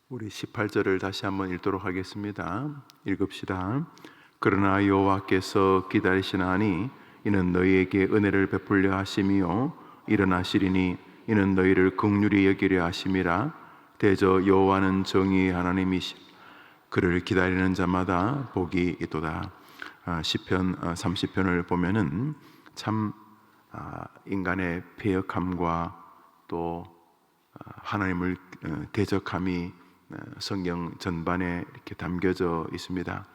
우리 18절을 다시 한번 읽도록 하겠습니다. 읽읍시다. 그러나 여호와께서 기다리시나니 이는 너희에게 은혜를 베풀려 하심이요 일어나시리니 이는 너희를 긍휼히 여기려 하심이라. 대저 여호와는 정의의 하나님이시 그를 기다리는 자마다 복이 있도다. 시편 30편을 보면은 참 인간의 패역함과 또 하나님을 대적함이 성경 전반에 이렇게 담겨져 있습니다.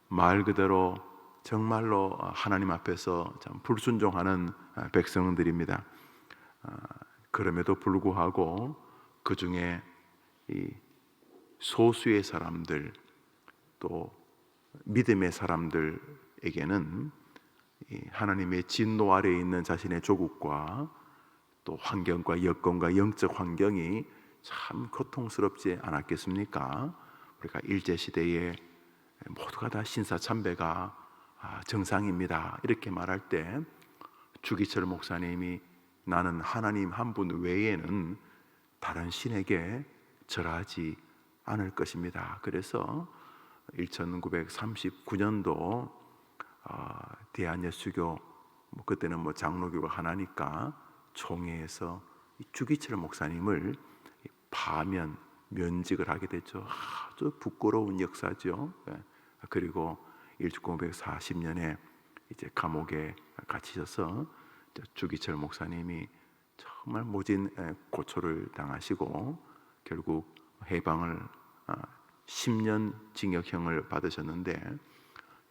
말 그대로 정말로 하나님 앞에서 참 불순종하는 백성들입니다. 그럼에도 불구하고 그 중에 이 소수의 사람들 또 믿음의 사람들에게는 하나님의 진노 아래에 있는 자신의 조국과 또 환경과 여건과 영적 환경이 참 고통스럽지 않았겠습니까? 우리가 일제시대에 모두가 다 신사참배가 정상입니다 이렇게 말할 때 주기철 목사님이 나는 하나님 한 분 외에는 다른 신에게 절하지 않을 것입니다. 그래서 1939년도 대한예수교 그때는 장로교가 하나니까 총회에서 주기철 목사님을 파면 면직을 하게 됐죠. 아주 부끄러운 역사죠. 그리고 1940년에 이제 감옥에 갇히셔서 주기철 목사님이 정말 모진 고초를 당하시고 결국 해방을 10년 징역형을 받으셨는데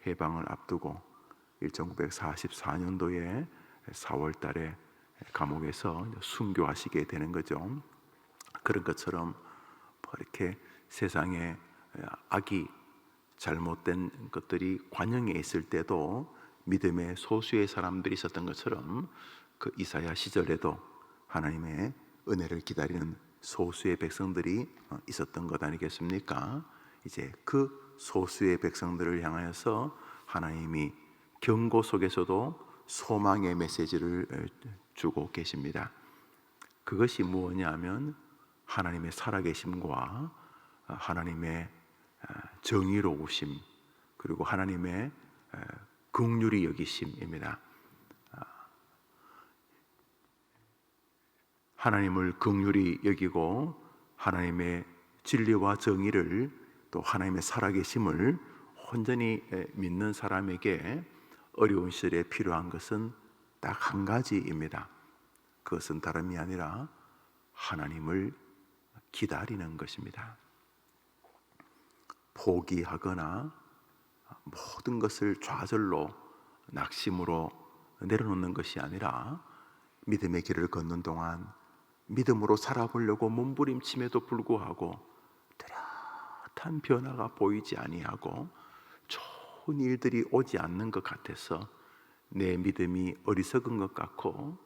해방을 앞두고 1944년도에 4월 달에 감옥에서 순교하시게 되는 거죠. 그런 것처럼 이렇게 세상에 악이 잘못된 것들이 관영에 있을 때도 믿음의 소수의 사람들이 있었던 것처럼 그 이사야 시절에도 하나님의 은혜를 기다리는 소수의 백성들이 있었던 것 아니겠습니까? 이제 그 소수의 백성들을 향하여서 하나님이 경고 속에서도 소망의 메시지를 주고 계십니다. 그것이 무엇이냐 하면 하나님의 살아계심과 하나님의 정의로우심 그리고 하나님의 긍휼히 여기심입니다. 하나님을 긍휼히 여기고 하나님의 진리와 정의를 또 하나님의 살아계심을 온전히 믿는 사람에게 어려운 시절에 필요한 것은 딱 한 가지입니다. 그것은 다름이 아니라 하나님을 기다리는 것입니다. 포기하거나 모든 것을 좌절로 낙심으로 내려놓는 것이 아니라 믿음의 길을 걷는 동안 믿음으로 살아보려고 몸부림침에도 불구하고 뚜렷한 변화가 보이지 아니하고 좋은 일들이 오지 않는 것 같아서 내 믿음이 어리석은 것 같고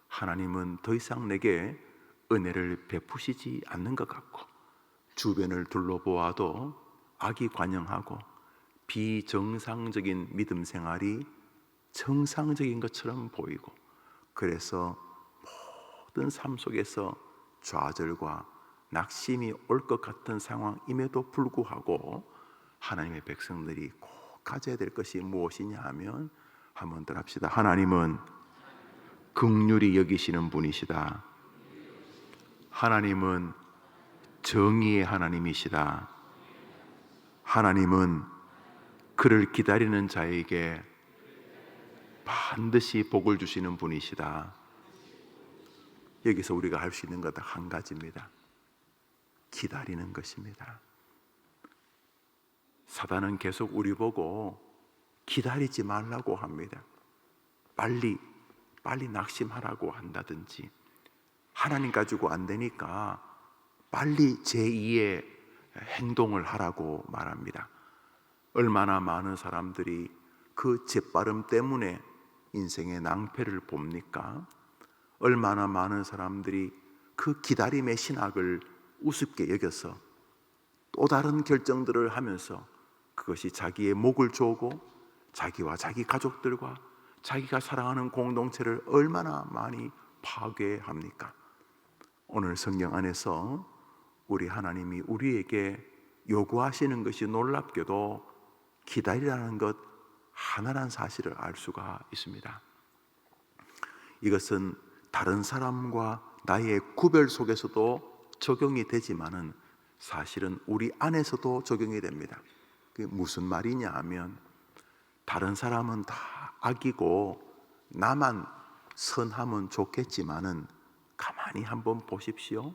하나님은 더 이상 내게 은혜를 베푸시지 않는 것 같고 주변을 둘러보아도 악이 관영하고 비정상적인 믿음 생활이 정상적인 것처럼 보이고 그래서 모든 삶 속에서 좌절과 낙심이 올 것 같은 상황임에도 불구하고 하나님의 백성들이 꼭 가져야 될 것이 무엇이냐 하면 한번 더 합시다. 하나님은 긍휼히 여기시는 분이시다. 하나님은 정의의 하나님이시다. 하나님은 그를 기다리는 자에게 반드시 복을 주시는 분이시다. 여기서 우리가 할 수 있는 것 한 가지입니다. 기다리는 것입니다. 사단은 계속 우리 보고 기다리지 말라고 합니다. 빨리 낙심하라고 한다든지 하나님 가지고 안 되니까 빨리 제2의 행동을 하라고 말합니다. 얼마나 많은 사람들이 그 재빠름 때문에 인생의 낭패를 봅니까? 얼마나 많은 사람들이 그 기다림의 신학을 우습게 여겨서 또 다른 결정들을 하면서 그것이 자기의 목을 조고 자기와 자기 가족들과 자기가 사랑하는 공동체를 얼마나 많이 파괴합니까? 오늘 성경 안에서 우리 하나님이 우리에게 요구하시는 것이 놀랍게도 기다리라는 것 하나라는 사실을 알 수가 있습니다. 이것은 다른 사람과 나의 구별 속에서도 적용이 되지만은 사실은 우리 안에서도 적용이 됩니다. 그게 무슨 말이냐 하면, 다른 사람은 다 악이고 나만 선하면 좋겠지만은 가만히 한번 보십시오.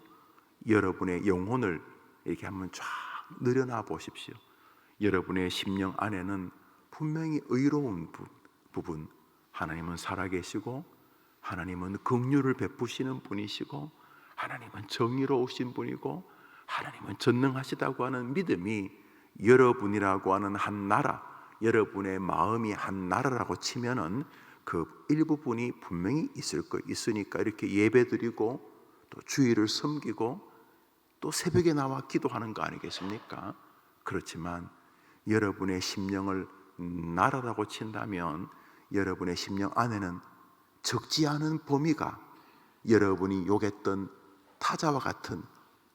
여러분의 영혼을 이렇게 한번 쫙 늘여놔 보십시오. 여러분의 심령 안에는 분명히 의로운 부분, 하나님은 살아계시고 하나님은 긍휼을 베푸시는 분이시고 하나님은 정의로우신 분이고 하나님은 전능하시다고 하는 믿음이 여러분이라고 하는 한 나라, 여러분의 마음이 한 나라라고 치면은 그 일부분이 분명히 있으니까 이렇게 예배드리고 또 주일을 섬기고 또 새벽에 나와 기도하는 거 아니겠습니까? 그렇지만 여러분의 심령을 나라라고 친다면 여러분의 심령 안에는 적지 않은 범위가 여러분이 요구했던 타자와 같은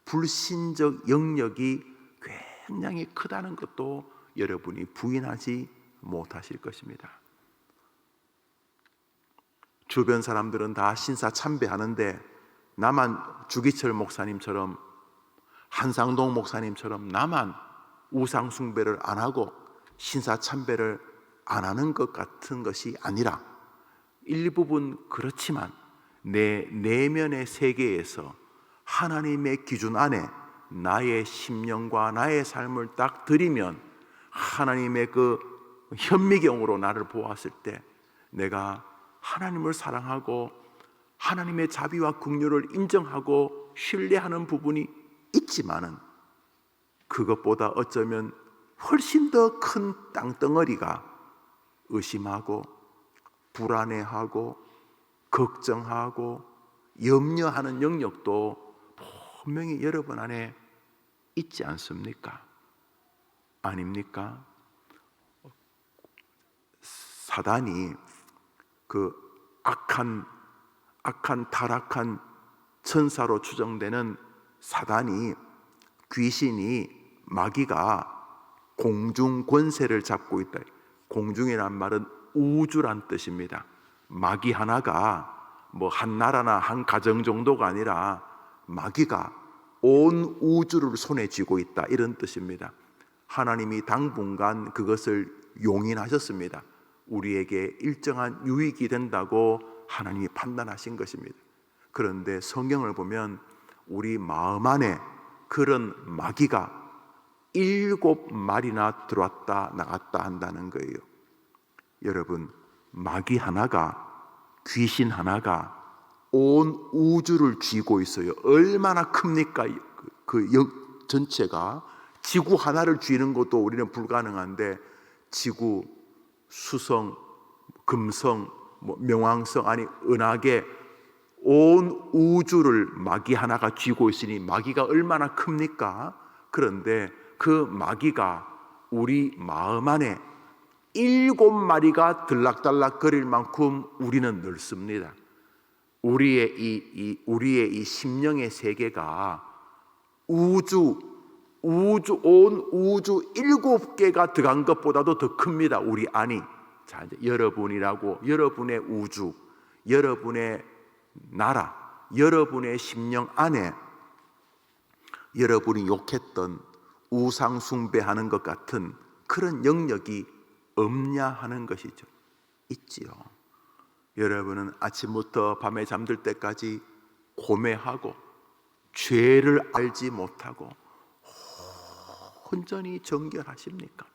불신적 영역이 굉장히 크다는 것도 여러분이 부인하지 못하실 것입니다. 주변 사람들은 다 신사참배하는데 나만 주기철 목사님처럼, 한상동 목사님처럼 나만 우상숭배를 안 하고 신사참배를 안 하는 것 같은 것이 아니라, 일부분 그렇지만 내 내면의 세계에서 하나님의 기준 안에 나의 심령과 나의 삶을 딱 드리면 하나님의 그 현미경으로 나를 보았을 때 내가 하나님을 사랑하고 하나님의 자비와 긍휼을 인정하고 신뢰하는 부분이 있지만은, 그것보다 어쩌면 훨씬 더 큰 땅덩어리가 의심하고 불안해하고 걱정하고 염려하는 영역도 분명히 여러분 안에 있지 않습니까? 아닙니까? 사단이, 그 악한 타락한 천사로 추정되는 사단이, 귀신이, 마귀가 공중 권세를 잡고 있다. 공중이란 말은 우주란 뜻입니다. 마귀 하나가 뭐 한 나라나 한 가정 정도가 아니라 마귀가 온 우주를 손에 쥐고 있다, 이런 뜻입니다. 하나님이 당분간 그것을 용인하셨습니다. 우리에게 일정한 유익이 된다고 하나님이 판단하신 것입니다. 그런데 성경을 보면 우리 마음 안에 그런 마귀가 7마리나 들어왔다 나갔다 한다는 거예요. 여러분, 마귀 하나가, 귀신 하나가 온 우주를 쥐고 있어요. 얼마나 큽니까? 그 전체가 지구 하나를 쥐는 것도 우리는 불가능한데, 지구, 수성, 금성, 명왕성, 아니 은하계 온 우주를 마귀 하나가 쥐고 있으니 마귀가 얼마나 큽니까? 그런데 그 마귀가 우리 마음 안에 7마리가 들락달락 거릴 만큼 우리는 넓습니다. 우리의 이 심령의 세계가 온 우주 7개가 들어간 것보다도 더 큽니다. 우리 안이. 자, 이제 여러분이라고, 여러분의 우주, 여러분의 나라, 여러분의 심령 안에 여러분이 욕했던 우상 숭배하는 것 같은 그런 영역이 없냐 하는 것이죠. 있지요. 여러분은 아침부터 밤에 잠들 때까지 고매하고 죄를 알지 못하고 온전히 정결하십니까?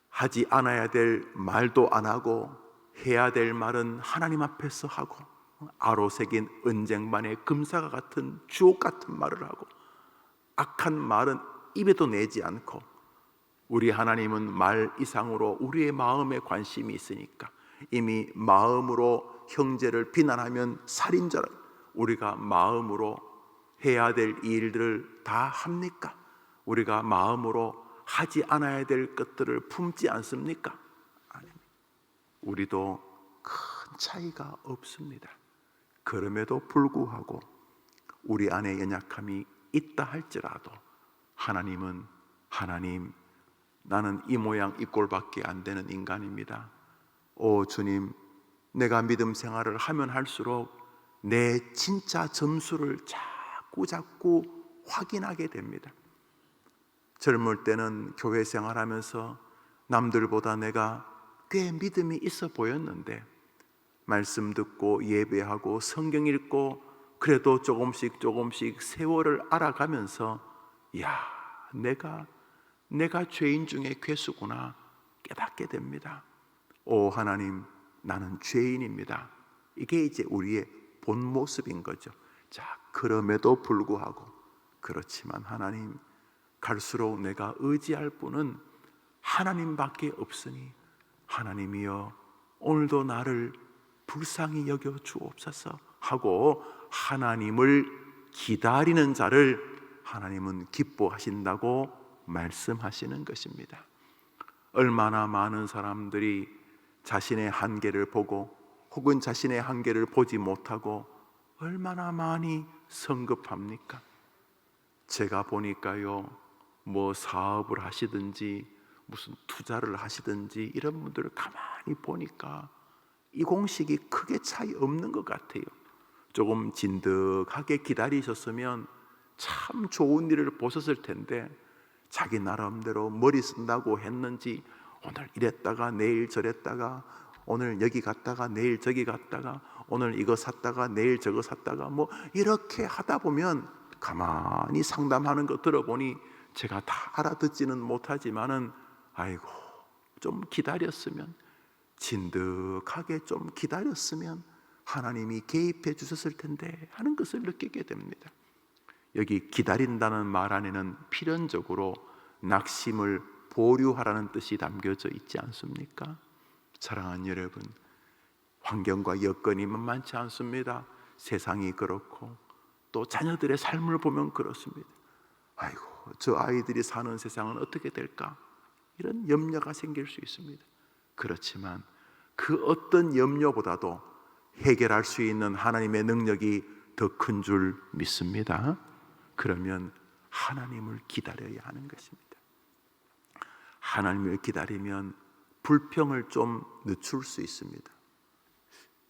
하지 않아야 될 말도 안 하고 해야 될 말은 하나님 앞에서 하고, 아로새긴 은쟁반의 금사가 같은 주옥 같은 말을 하고, 악한 말은 입에도 내지 않고, 우리 하나님은 말 이상으로 우리의 마음에 관심이 있으니까 이미 마음으로 형제를 비난하면 살인자라, 우리가 마음으로 해야 될 일들을 다 합니까? 우리가 마음으로 하지 않아야 될 것들을 품지 않습니까? 아닙니다. 우리도 큰 차이가 없습니다. 그럼에도 불구하고 우리 안에 연약함이 있다 할지라도 하나님은 하나님, 나는 이 모양 이 꼴밖에 안 되는 인간입니다. 오 주님, 내가 믿음 생활을 하면 할수록 내 진짜 점수를 자꾸 확인하게 됩니다. 젊을 때는 교회 생활하면서 남들보다 내가 꽤 믿음이 있어 보였는데 말씀 듣고 예배하고 성경 읽고 그래도 조금씩 세월을 알아가면서 야, 내가 죄인 중에 괴수구나 깨닫게 됩니다. 오 하나님, 나는 죄인입니다. 이게 이제 우리의 본 모습인 거죠. 자, 그럼에도 불구하고 그렇지만 하나님, 갈수록 내가 의지할 분은 하나님밖에 없으니 하나님이여 오늘도 나를 불쌍히 여겨 주옵소서 하고 하나님을 기다리는 자를 하나님은 기뻐하신다고 말씀하시는 것입니다. 얼마나 많은 사람들이 자신의 한계를 보고 혹은 자신의 한계를 보지 못하고 얼마나 많이 성급합니까? 제가 보니까요, 뭐 사업을 하시든지 무슨 투자를 하시든지 이런 분들을 가만히 보니까 이 공식이 크게 차이 없는 것 같아요. 조금 진득하게 기다리셨으면 참 좋은 일을 보셨을 텐데 자기 나름대로 머리 쓴다고 했는지 오늘 이랬다가 내일 저랬다가 오늘 여기 갔다가 내일 저기 갔다가 오늘 이거 샀다가 내일 저거 샀다가 뭐 이렇게 하다 보면 가만히 상담하는 거 들어보니 제가 다 알아듣지는 못하지만은 아이고 좀 기다렸으면 진득하게 좀 기다렸으면 하나님이 개입해 주셨을 텐데 하는 것을 느끼게 됩니다. 여기 기다린다는 말 안에는 필연적으로 낙심을 보류하라는 뜻이 담겨져 있지 않습니까? 사랑하는 여러분, 환경과 여건이 만만치 않습니다. 세상이 그렇고 또 자녀들의 삶을 보면 그렇습니다. 아이고 저 아이들이 사는 세상은 어떻게 될까? 이런 염려가 생길 수 있습니다. 그렇지만 그 어떤 염려보다도 해결할 수 있는 하나님의 능력이 더 큰 줄 믿습니다. 그러면 하나님을 기다려야 하는 것입니다. 하나님을 기다리면 불평을 좀 늦출 수 있습니다.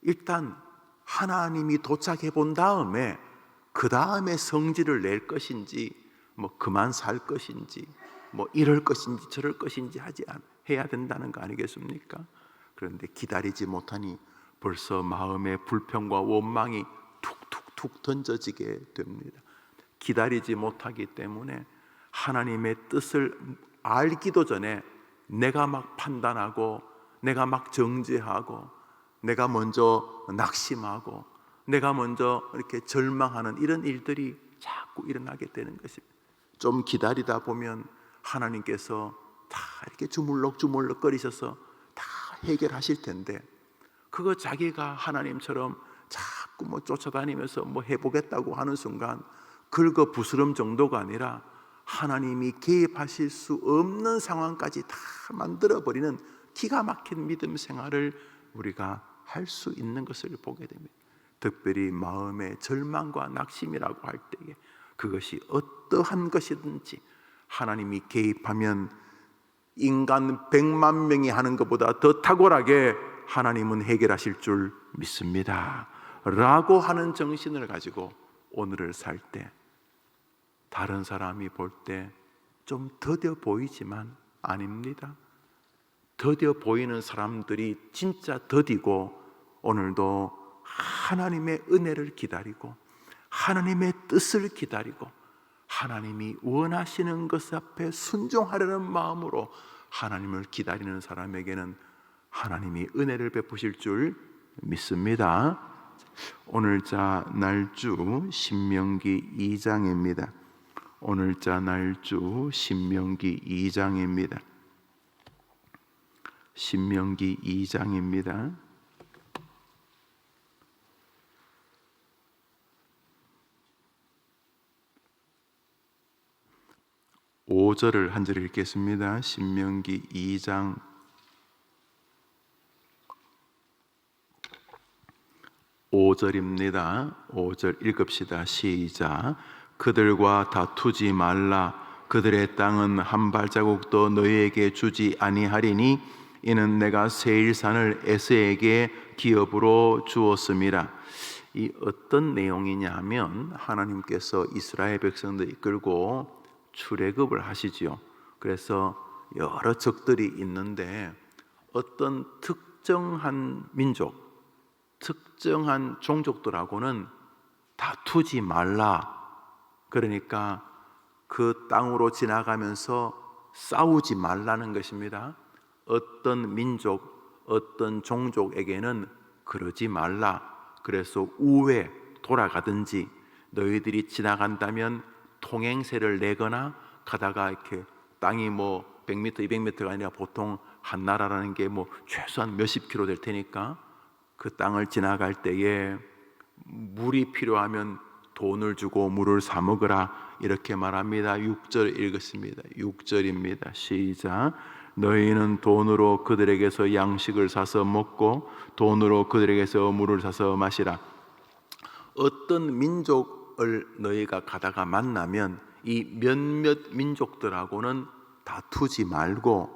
일단 하나님이 도착해 본 다음에 그 다음에 성질을 낼 것인지 뭐 그만 살 것인지 뭐 이럴 것인지 저럴 것인지 해야 된다는 거 아니겠습니까? 그런데 기다리지 못하니 벌써 마음의 불평과 원망이 툭툭툭 던져지게 됩니다. 기다리지 못하기 때문에 하나님의 뜻을 알기도 전에 내가 막 판단하고 내가 막 정죄하고 내가 먼저 낙심하고 내가 먼저 이렇게 절망하는 이런 일들이 자꾸 일어나게 되는 것입니다. 좀 기다리다 보면 하나님께서 다 이렇게 주물럭주물럭 거리셔서 다 해결하실 텐데 그거 자기가 하나님처럼 자꾸 뭐 쫓아다니면서 뭐 해보겠다고 하는 순간 긁어 부스럼 정도가 아니라 하나님이 개입하실 수 없는 상황까지 다 만들어버리는 기가 막힌 믿음 생활을 우리가 할 수 있는 것을 보게 됩니다. 특별히 마음의 절망과 낙심이라고 할 때에 그것이 어떠한 것이든지 하나님이 개입하면 인간 100만 명이 하는 것보다 더 탁월하게 하나님은 해결하실 줄 믿습니다 라고 하는 정신을 가지고 오늘을 살 때 다른 사람이 볼 때 좀 더뎌 보이지만 아닙니다. 더뎌 보이는 사람들이 진짜 더디고 오늘도 하나님의 은혜를 기다리고 하나님의 뜻을 기다리고 하나님이 원하시는 것 앞에 순종하려는 마음으로 하나님을 기다리는 사람에게는 하나님이 은혜를 베푸실 줄 믿습니다. 오늘자 날주 신명기 2장입니다. 오늘자 날주 신명기 2장입니다. 신명기 2장입니다. 5절을 한 절 읽겠습니다. 신명기 2장 5절입니다. 5절 읽읍시다. 시작. 그들과 다투지 말라. 그들의 땅은 한 발자국도 너희에게 주지 아니하리니 이는 내가 세일산을 에서에게 기업으로 주었음이라. 이 어떤 내용이냐 하면 하나님께서 이스라엘 백성들 이끌고 출애굽을 하시지요. 그래서 여러 적들이 있는데 어떤 특정한 민족, 특정한 종족들하고는 다투지 말라. 그러니까 그 땅으로 지나가면서 싸우지 말라는 것입니다. 어떤 민족, 어떤 종족에게는 그러지 말라. 그래서 우회 돌아가든지 너희들이 지나간다면 통행세를 내거나 가다가 이렇게 땅이 뭐 100m, 200m가 아니라 보통 한 나라라는 게 뭐 최소한 몇십 킬로 될 테니까 그 땅을 지나갈 때에 물이 필요하면 돈을 주고 물을 사 먹으라 이렇게 말합니다. 6절 읽었습니다. 6절입니다. 시작. 너희는 돈으로 그들에게서 양식을 사서 먹고 돈으로 그들에게서 물을 사서 마시라. 어떤 민족을 너희가 가다가 만나면 이 몇몇 민족들하고는 다투지 말고,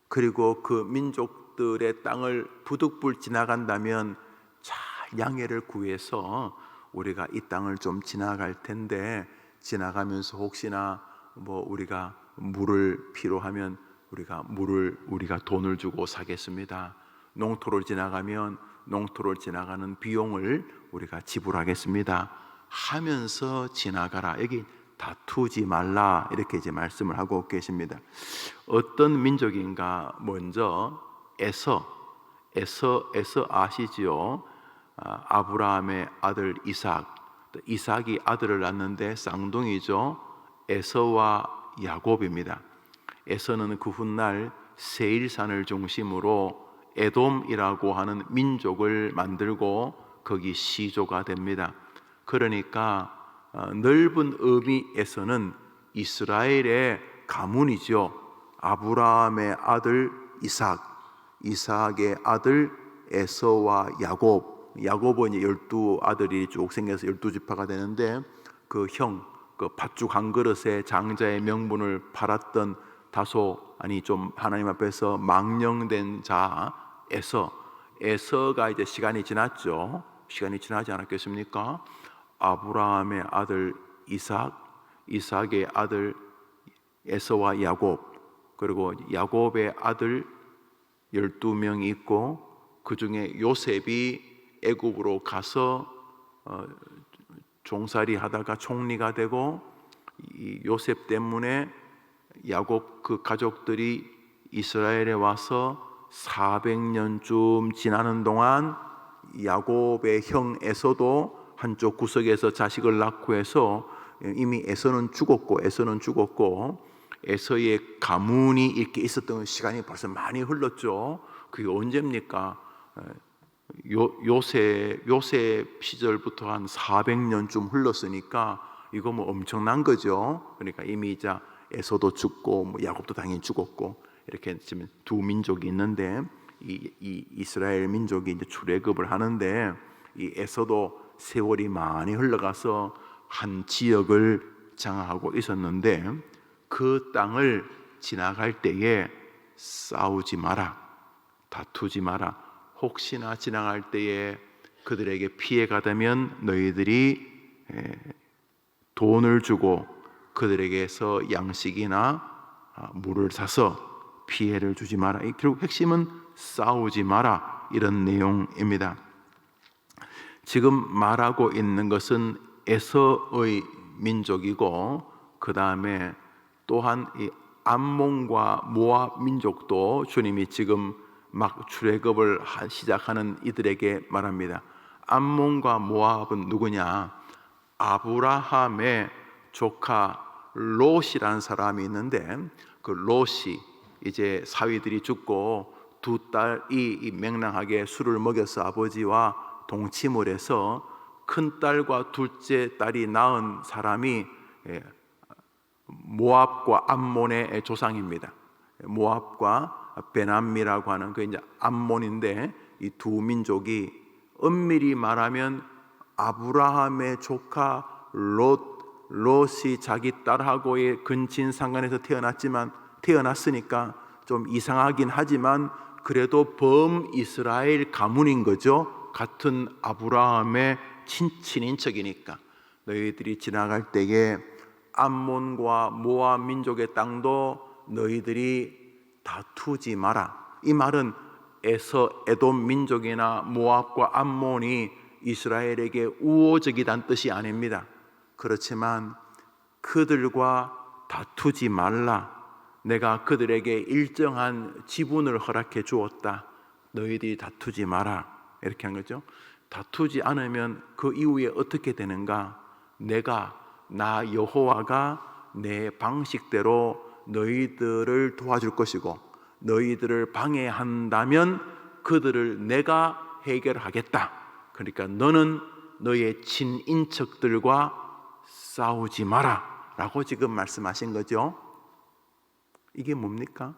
그리고 그 민족들의 땅을 부득불 지나간다면 잘 양해를 구해서 우리가 이 땅을 좀 지나갈 텐데 지나가면서 혹시나 뭐 우리가 물을 필요하면 우리가 돈을 주고 사겠습니다. 농토를 지나가면 농토를 지나가는 비용을 우리가 지불하겠습니다 하면서 지나가라. 여기 다투지 말라 이렇게 이제 말씀을 하고 계십니다. 어떤 민족인가? 먼저 에서 아시지요? 아브라함의 아들 이삭이 아들을 낳는데 쌍둥이죠. 에서와 야곱입니다. 에서는 그 훗날 세일산을 중심으로 에돔이라고 하는 민족을 만들고 거기 시조가 됩니다. 그러니까 넓은 의미에서는 이스라엘의 가문이죠. 아브라함의 아들 이삭의 아들 에서와 야곱은 이제 12아들이 쭉 생겨서 12지파가 되는데 그 팥죽 한 그릇에 장자의 명분을 팔았던 좀 하나님 앞에서 망령된 자 에서가 이제 시간이 지났죠. 시간이 지나지 않았겠습니까? 아브라함의 아들 이삭의 아들 에서와 야곱, 그리고 야곱의 아들 12명이 있고 그 중에 요셉이 애굽으로 가서 종살이 하다가 총리가 되고, 이 요셉 때문에 야곱 그 가족들이 이스라엘에 와서 400년쯤 지나는 동안 야곱의 형 에서도 한쪽 구석에서 자식을 낳고 해서 이미 에서는 죽었고 에서의 가문이 이렇게 있었던 시간이 벌써 많이 흘렀죠. 그게 언제입니까? 요셉 시절부터 한 400년쯤 흘렀으니까 이거 뭐 엄청난 거죠. 그러니까 이미 이제 에서도 죽고 뭐 야곱도 당연히 죽었고 이렇게 지금 두 민족이 있는데 이 이스라엘 민족이 이제 출애굽을 하는데 이 에서도 세월이 많이 흘러가서 한 지역을 장악하고 있었는데 그 땅을 지나갈 때에 싸우지 마라, 다투지 마라. 혹시나 지나갈 때에 그들에게 피해가 되면 너희들이 돈을 주고 그들에게서 양식이나 물을 사서 피해를 주지 마라. 결국 핵심은 싸우지 마라 이런 내용입니다. 지금 말하고 있는 것은 에서의 민족이고 그 다음에 또한 이 암몬과 모압 민족도 주님이 지금 막 출애굽을 시작하는 이들에게 말합니다. 암몬과 모압은 누구냐? 아브라함의 조카 롯이라는 사람이 있는데 그 롯이 이제 사위들이 죽고 두 딸이 맹랑하게 술을 먹여서 아버지와 동침을 해서 큰 딸과 둘째 딸이 낳은 사람이 모압과 암몬의 조상입니다. 모압과 베남미라고 하는 그 이제 암몬인데 이 두 민족이 엄밀히 말하면 아브라함의 조카 롯 롯이 자기 딸하고의 근친 상간에서 태어났으니까 좀 이상하긴 하지만 그래도 범이스라엘 가문인 거죠. 같은 아브라함의 친인척이니까. 너희들이 지나갈 때에 암몬과 모압 민족의 땅도 너희들이 다투지 마라. 이 말은 에돔 민족이나 모압과 암몬이 이스라엘에게 우호적이란 뜻이 아닙니다. 그렇지만 그들과 다투지 말라. 내가 그들에게 일정한 지분을 허락해 주었다. 너희들이 다투지 마라. 이렇게 한 거죠. 다투지 않으면 그 이후에 어떻게 되는가? 나 여호와가 내 방식대로 너희들을 도와줄 것이고, 너희들을 방해한다면 그들을 내가 해결하겠다. 그러니까 너는 너의 친인척들과 싸우지 마라 라고 지금 말씀하신 거죠. 이게 뭡니까?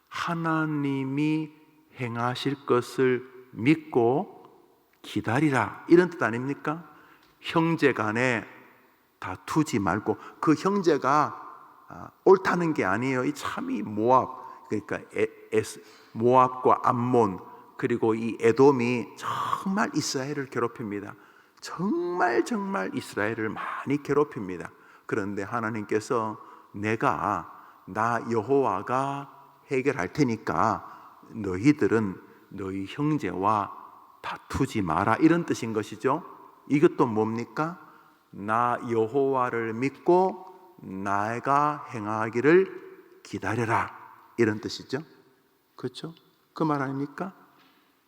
하나님이 행하실 것을 믿고 기다리라, 이런 뜻 아닙니까? 형제 간에 다투지 말고, 그 형제가 옳다는 게 아니에요. 이 참이 모압, 그러니까 모압과 암몬, 그리고 이 에돔이 정말 이스라엘을 괴롭힙니다. 정말 이스라엘을 많이 괴롭힙니다. 그런데 하나님께서 나 여호와가 해결할 테니까 너희들은 너희 형제와 다투지 마라, 이런 뜻인 것이죠. 이것도 뭡니까? 나 여호와를 믿고 내가 행하기를 기다려라, 이런 뜻이죠. 그렇죠? 그 말 아닙니까?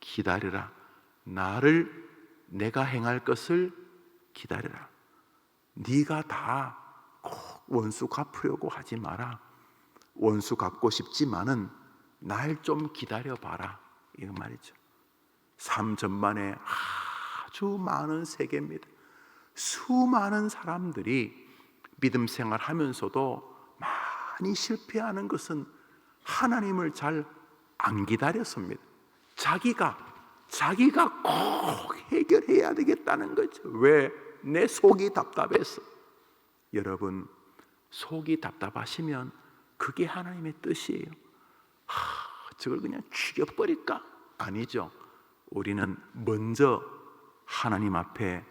기다려라. 내가 행할 것을 기다려라. 네가 다 꼭 원수 갚으려고 하지 마라. 원수 갚고 싶지만은 날 좀 기다려봐라, 이거 말이죠. 삶 전반에 아주 많은 세계입니다. 수많은 사람들이 믿음 생활하면서도 많이 실패하는 것은 하나님을 잘 안 기다렸습니다. 자기가 꼭 해결해야 되겠다는 거죠. 왜? 내 속이 답답해서. 여러분, 속이 답답하시면 그게 하나님의 뜻이에요. 저걸 그냥 죽여버릴까? 아니죠. 우리는 먼저 하나님 앞에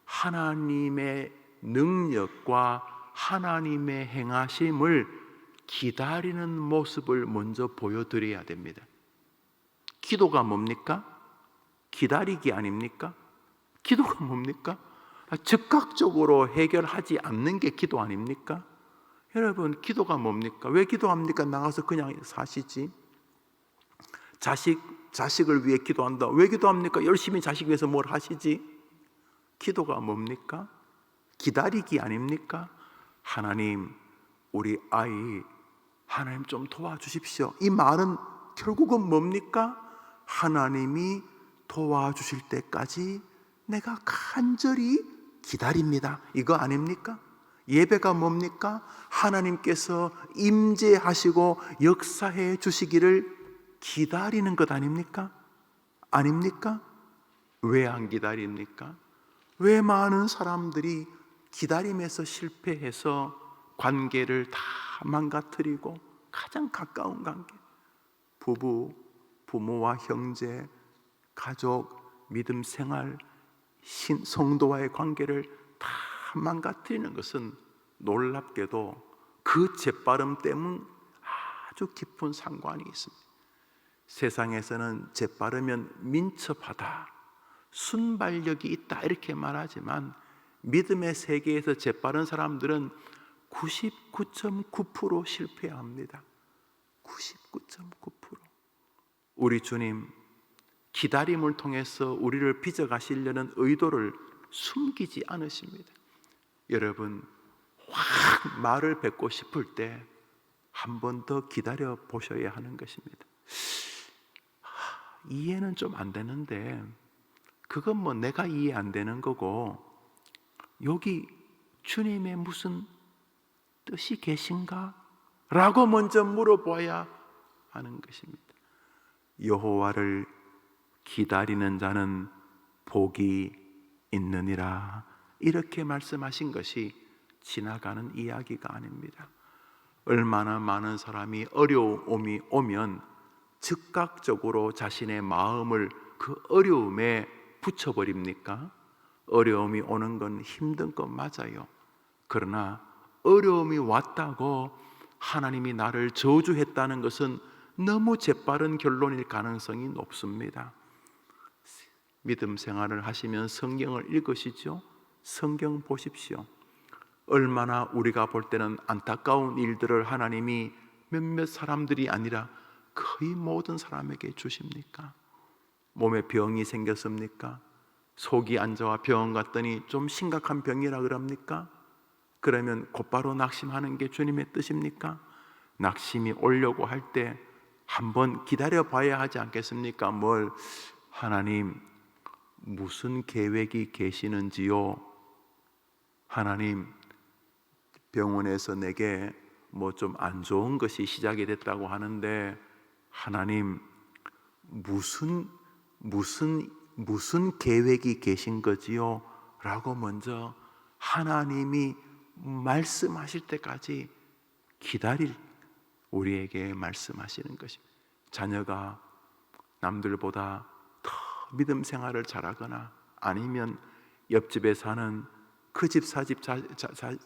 하나님의 능력과 하나님의 행하심을 기다리는 모습을 먼저 보여드려야 됩니다. 기도가 뭡니까? 기다리기 아닙니까? 기도가 뭡니까? 즉각적으로 해결하지 않는 게 기도 아닙니까? 여러분, 기도가 뭡니까? 왜 기도합니까? 나가서 그냥 사시지. 자식을 위해 기도한다. 왜 기도합니까? 열심히 자식 위해서 뭘 하시지. 기도가 뭡니까? 기다리기 아닙니까? 하나님, 우리 아이 하나님 좀 도와주십시오. 이 말은 결국은 뭡니까? 하나님이 도와주실 때까지 내가 간절히 기다립니다, 이거 아닙니까? 예배가 뭡니까? 하나님께서 임재하시고 역사해 주시기를 기다리는 것 아닙니까? 아닙니까? 왜 안 기다립니까? 왜 많은 사람들이 기다림에서 실패해서 관계를 다 망가뜨리고, 가장 가까운 관계, 부모와 형제, 가족, 믿음 생활, 성도와의 관계를 다 망가뜨리는 것은 놀랍게도 그 재빠름 때문 아주 깊은 상관이 있습니다. 세상에서는 재빠르면 민첩하다, 순발력이 있다, 이렇게 말하지만 믿음의 세계에서 재빠른 사람들은 99.9% 실패합니다. 99.9%. 우리 주님, 기다림을 통해서 우리를 빚어가시려는 의도를 숨기지 않으십니다. 여러분, 확 말을 뱉고 싶을 때 한 번 더 기다려 보셔야 하는 것입니다. 이해는 좀 안 되는데, 그건 뭐 내가 이해 안 되는 거고, 여기 주님의 무슨 뜻이 계신가? 라고 먼저 물어봐야 하는 것입니다. 여호와를 기다리는 자는 복이 있느니라, 이렇게 말씀하신 것이 지나가는 이야기가 아닙니다. 얼마나 많은 사람이 어려움이 오면 즉각적으로 자신의 마음을 그 어려움에 붙여버립니까? 어려움이 오는 건 힘든 건 맞아요. 그러나 어려움이 왔다고 하나님이 나를 저주했다는 것은 너무 재빠른 결론일 가능성이 높습니다. 믿음 생활을 하시면 성경을 읽으시죠? 성경 보십시오. 얼마나 우리가 볼 때는 안타까운 일들을 하나님이 몇몇 사람들이 아니라 거의 모든 사람에게 주십니까? 몸에 병이 생겼습니까? 속이 안 좋아 병원 갔더니 좀 심각한 병이라 그럽니까? 그러면 곧바로 낙심하는 게 주님의 뜻입니까? 낙심이 오려고 할 때 한번 기다려 봐야 하지 않겠습니까? 뭘, 하나님 무슨 계획이 계시는지요? 하나님, 병원에서 내게 뭐 좀 안 좋은 것이 시작이 됐다고 하는데 하나님 무슨 계획이 계신 거지요? 라고 먼저 하나님이 말씀하실 때까지 기다릴, 우리에게 말씀하시는 것입니다. 자녀가 남들보다 더 믿음 생활을 잘하거나 아니면 옆집에 사는 그 집 사집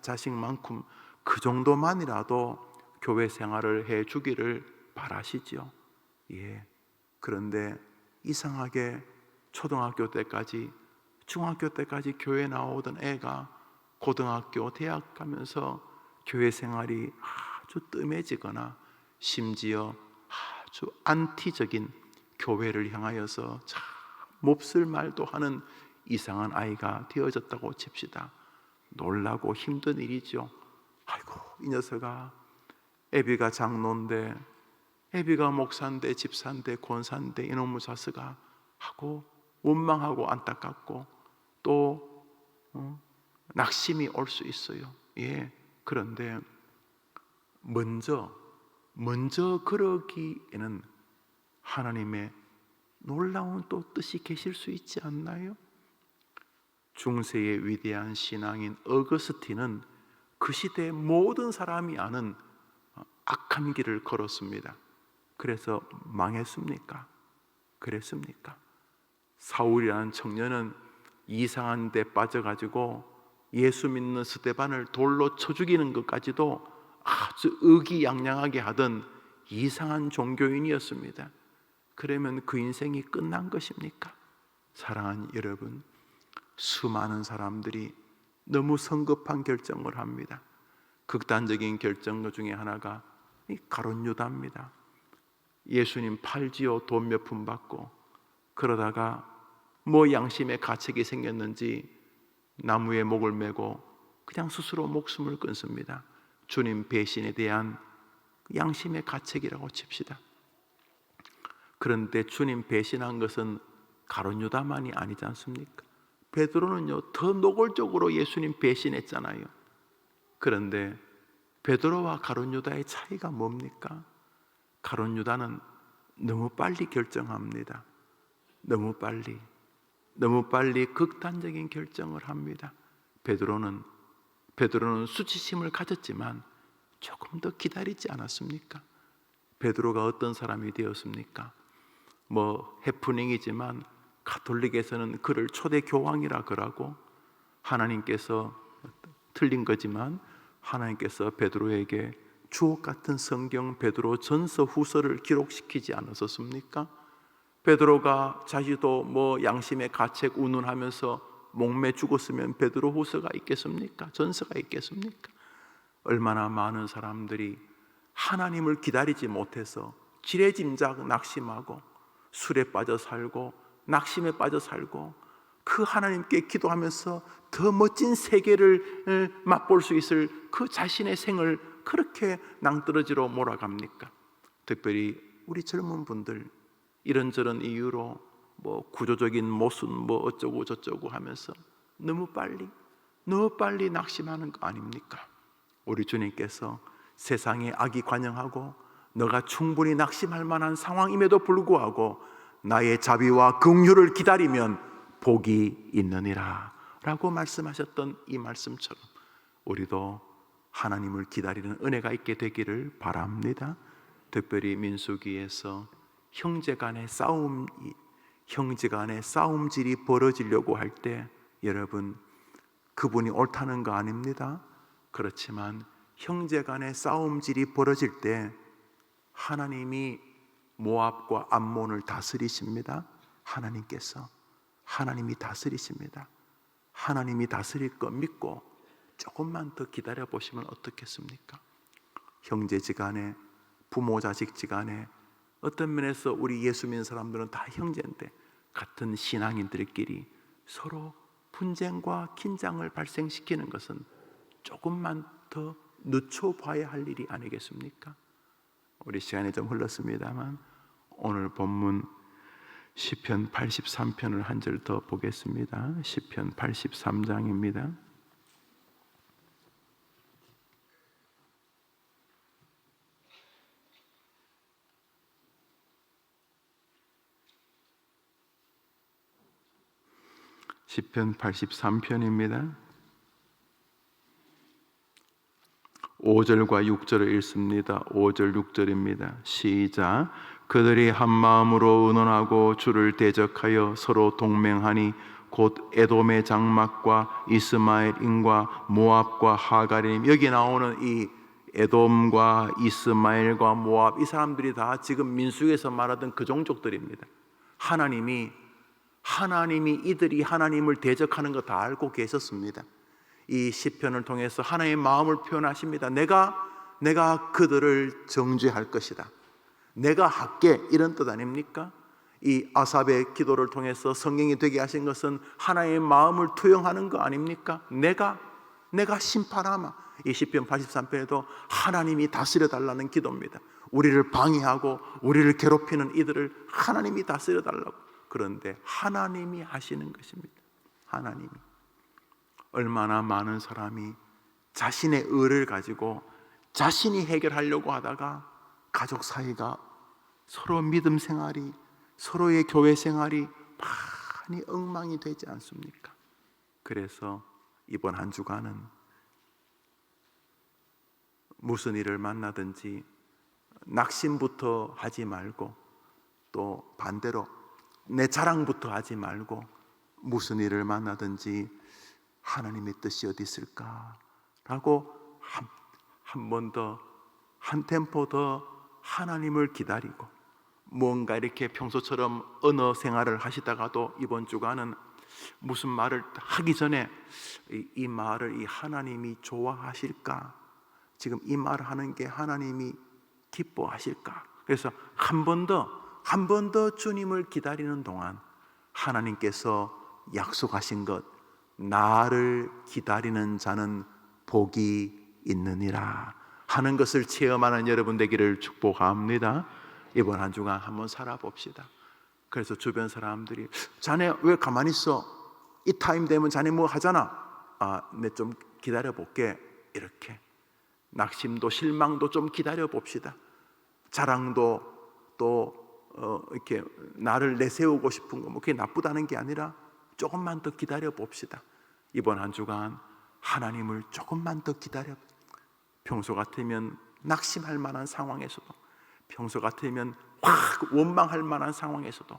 자식만큼 그 정도만이라도 교회 생활을 해 주기를 바라시죠. 예. 그런데 이상하게 초등학교 때까지, 중학교 때까지 교회 나오던 애가 고등학교, 대학 가면서 교회 생활이 아주 뜸해지거나 심지어 아주 안티적인 교회를 향하여서 참 몹쓸 말도 하는 이상한 아이가 되어졌다고 칩시다. 놀라고 힘든 일이죠. 아이고, 이 녀석아, 애비가 장로인데, 애비가 목사인데, 집사인데, 권사인데 이놈의 자식아 하고 원망하고 안타깝고 또 낙심이 올 수 있어요. 예. 그런데 먼저 그러기에는 하나님의 놀라운 또 뜻이 계실 수 있지 않나요? 중세의 위대한 신앙인 어거스틴은 그 시대의 모든 사람이 아는 악한 길을 걸었습니다. 그래서 망했습니까? 그랬습니까? 사울이라는 청년은 이상한 데 빠져가지고 예수 믿는 스데반을 돌로 쳐 죽이는 것까지도 아주 의기양양하게 하던 이상한 종교인이었습니다. 그러면 그 인생이 끝난 것입니까? 사랑하는 여러분, 수많은 사람들이 너무 성급한 결정을 합니다. 극단적인 결정 중에 하나가 이 가룟 유다입니다. 예수님 팔지요, 돈 몇 푼 받고. 그러다가 뭐 양심의 가책이 생겼는지 나무에 목을 메고 그냥 스스로 목숨을 끊습니다. 주님 배신에 대한 양심의 가책이라고 칩시다. 그런데 주님 배신한 것은 가룟 유다만이 아니지 않습니까? 베드로는요 더 노골적으로 예수님 배신했잖아요. 그런데 베드로와 가룟 유다의 차이가 뭡니까? 가룟 유다는 너무 빨리 결정합니다. 너무 빨리 극단적인 결정을 합니다. 베드로는 수치심을 가졌지만 조금 더 기다리지 않았습니까? 베드로가 어떤 사람이 되었습니까? 뭐 해프닝이지만 가톨릭에서는 그를 초대 교황이라 그러고, 하나님께서 틀린 거지만 하나님께서 베드로에게 주옥 같은 성경 베드로 전서 후서를 기록시키지 않았었습니까? 베드로가 자기도 뭐 양심의 가책 운운하면서 목매 죽었으면 베드로 후서가 있겠습니까? 전서가 있겠습니까? 얼마나 많은 사람들이 하나님을 기다리지 못해서 지레짐작 낙심하고 술에 빠져 살고 낙심에 빠져 살고 그 하나님께 기도하면서 더 멋진 세계를 맛볼 수 있을 그 자신의 생을 그렇게 낭떠러지로 몰아갑니까? 특별히 우리 젊은 분들 이런저런 이유로 뭐 구조적인 모순 뭐 어쩌고 저쩌고 하면서 너무 빨리 낙심하는 거 아닙니까? 우리 주님께서 세상에 악이 관영하고 너가 충분히 낙심할 만한 상황임에도 불구하고 나의 자비와 긍휼을 기다리면 복이 있느니라 라고 말씀하셨던 이 말씀처럼 우리도 하나님을 기다리는 은혜가 있게 되기를 바랍니다. 특별히 민수기에서 형제간의 싸움질이 벌어지려고 할 때 여러분, 그분이 옳다는 거 아닙니다. 그렇지만 형제간의 싸움질이 벌어질 때 하나님이 모압과 암몬을 다스리십니다. 하나님이 다스리십니다. 하나님이 다스릴 거 믿고 조금만 더 기다려 보시면 어떻겠습니까? 형제지간에, 부모 자식지간에, 어떤 면에서 우리 예수 믿는 사람들은 다 형제인데 같은 신앙인들끼리 서로 분쟁과 긴장을 발생시키는 것은 조금만 더 늦춰봐야 할 일이 아니겠습니까? 우리 시간이 좀 흘렀습니다만 오늘 본문 시편 83편을 한 절 더 보겠습니다. 시편 83장입니다. 시편 83편입니다. 5절과 6절을 읽습니다. 5절 6절입니다. 시작. 그들이 한 마음으로 의논하고 주를 대적하여 서로 동맹하니 곧 에돔의 장막과 이스마엘인과 모압과 하가림. 여기 나오는 이 에돔과 이스마엘과 모압, 이 사람들이 다 지금 민수기에서 말하던 그 종족들입니다. 하나님이 이들이 하나님을 대적하는 거 다 알고 계셨습니다. 이 시편을 통해서 하나님의 마음을 표현하십니다. 내가 그들을 정죄할 것이다. 내가 할게, 이런 뜻 아닙니까? 이 아삽의 기도를 통해서 성경이 되게 하신 것은 하나님의 마음을 투영하는 거 아닙니까? 내가 심판하마. 이 시편 83편에도 하나님이 다스려 달라는 기도입니다. 우리를 방해하고 우리를 괴롭히는 이들을 하나님이 다스려 달라고. 그런데 하나님이 하시는 것입니다. 하나님이. 얼마나 많은 사람이 자신의 의를 가지고 자신이 해결하려고 하다가 가족 사이가, 서로 믿음 생활이, 서로의 교회 생활이 많이 엉망이 되지 않습니까? 그래서 이번 한 주간은 무슨 일을 만나든지 낙심부터 하지 말고, 또 반대로 내 자랑부터 하지 말고, 무슨 일을 만나든지 하나님의 뜻이 어디 있을까? 라고 한 번 더, 한 템포 더 하나님을 기다리고, 뭔가 이렇게 평소처럼 언어 생활을 하시다가도 이번 주간은 무슨 말을 하기 전에 이 말을 이 하나님이 좋아하실까? 지금 이 말을 하는 게 하나님이 기뻐하실까? 그래서 한 번 더 주님을 기다리는 동안 하나님께서 약속하신 것, 나를 기다리는 자는 복이 있느니라 하는 것을 체험하는 여러분 되기를 축복합니다. 이번 한 주간 한번 살아봅시다. 그래서 주변 사람들이 자네 왜 가만히 있어? 이 타임 되면 자네 뭐 하잖아. 내 좀 기다려 볼게. 이렇게 낙심도 실망도 좀 기다려 봅시다. 자랑도 또 이렇게 나를 내세우고 싶은 거, 뭐 그게 나쁘다는 게 아니라 조금만 더 기다려 봅시다. 이번 한 주간 하나님을 조금만 더 기다려. 평소 같으면 낙심할 만한 상황에서도, 평소 같으면 확 원망할 만한 상황에서도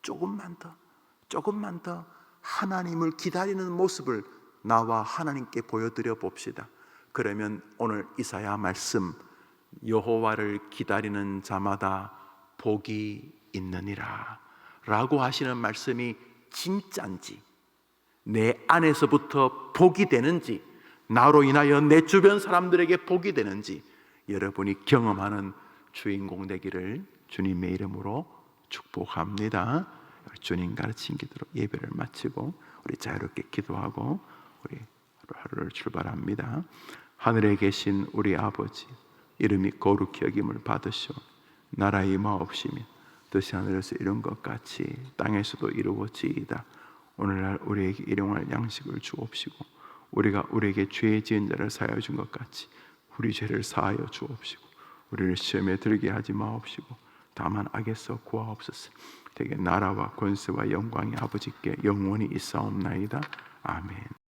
조금만 더 하나님을 기다리는 모습을 나와 하나님께 보여드려 봅시다. 그러면 오늘 이사야 말씀, 여호와를 기다리는 자마다 복이 있느니라 라고 하시는 말씀이 진짜인지, 내 안에서부터 복이 되는지, 나로 인하여 내 주변 사람들에게 복이 되는지 여러분이 경험하는 주인공 되기를 주님의 이름으로 축복합니다. 주님 가르친 기도로 예배를 마치고 우리 자유롭게 기도하고 우리 하루를 출발합니다. 하늘에 계신 우리 아버지, 이름이 거룩히 여김을 받으시오. 나라의 마옵시며 뜻이 하늘에서 이룬 것 같이 땅에서도 이루어지이다. 오늘날 우리에게 일용할 양식을 주옵시고, 우리가 우리에게 죄 지은 자를 사하여 준 것 같이 우리 죄를 사하여 주옵시고, 우리를 시험에 들게 하지 마옵시고 다만 악에서 구하옵소서. 되게 나라와 권세와 영광이 아버지께 영원히 있사옵나이다. 아멘.